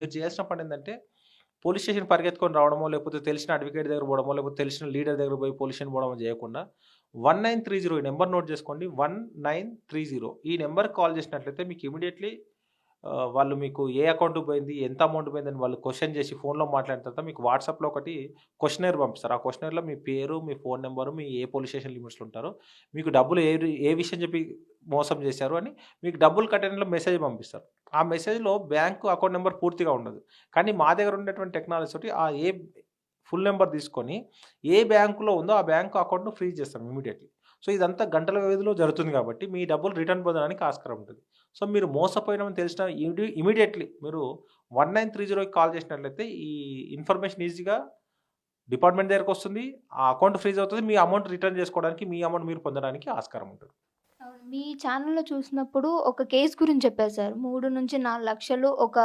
మీరు చేయాల్సిన పనేందంటే, police station పరిగెత్తుకొని రావడమో, లేకపోతే తెలిసిన అడ్వకేట్ దగ్గర పోవడమో, లేకపోతే తెలిసిన లీడర్ దగ్గర పోయి పోలీస్ స్టేషన్ పోవడమో చేయకుండా 1930 ఈ నంబర్ నోట్ చేసుకోండి. 1930 ఈ నంబర్‌కి కాల్ చేసినట్లయితే మీకు ఇమ్మీడియేట్‌లీ వాళ్ళు మీకు ఏ అకౌంట్‌కి పోయింది, ఎంత అమౌంట్ పోయిందని వాళ్ళు క్వెషన్ చేసి ఫోన్‌లో మాట్లాడిన తర్వాత మీకు వాట్సాప్‌లో ఒకటి క్వెషనైర్ పంపిస్తారు. ఆ క్వెషనైర్‌లో మీ పేరు, మీ ఫోన్ నంబరు, మీ ఏ పోలీస్ స్టేషన్ లిమిట్స్‌లో ఉంటారో, మీకు డబ్బులు ఏ విషయం చెప్పి మోసం చేశారు అని మీకు డబ్బులు కట్టడంలో మెసేజ్ పంపిస్తారు. ఆ మెసేజ్‌లో బ్యాంకు అకౌంట్ నంబర్ పూర్తిగా ఉండదు. కానీ మా దగ్గర ఉన్నటువంటి టెక్నాలజీ తోటి ఫుల్ నంబర్ తీసుకొని ఏ బ్యాంక్‌లో ఉందో ఆ బ్యాంక్ అకౌంట్‌ను ఫ్రీజ్ చేస్తాం ఇమ్మీడియేట్‌లీ. సో, ఇదంతా గంటల వ్యవధిలో జరుగుతుంది కాబట్టి మీ డబ్బులు రిటర్న్ పొందడానికి ఆస్కారం ఉంటది. సో, మీరు మోసపోయినామని తెలిసిన ఇమ్మీడియేట్‌లీ మీరు 1930కి కాల్ చేసినట్లయితే ఈ ఇన్ఫర్మేషన్ ఈజీగా డిపార్ట్‌మెంట్ దగ్గరకొస్తుంది. ఆ అకౌంట్ ఫ్రీజ్ అవుతది. మీ అమౌంట్ రిటర్న్ చేసుకోవడానికి, మీ అమౌంట్ మీరు పొందడానికి ఆస్కారం ఉంటది. అవును. మీ ఛానెల్‌లో చూసినప్పుడు ఒక కేస్ గురించి చెప్పారు సార్. 3-4 లక్షలు ఒక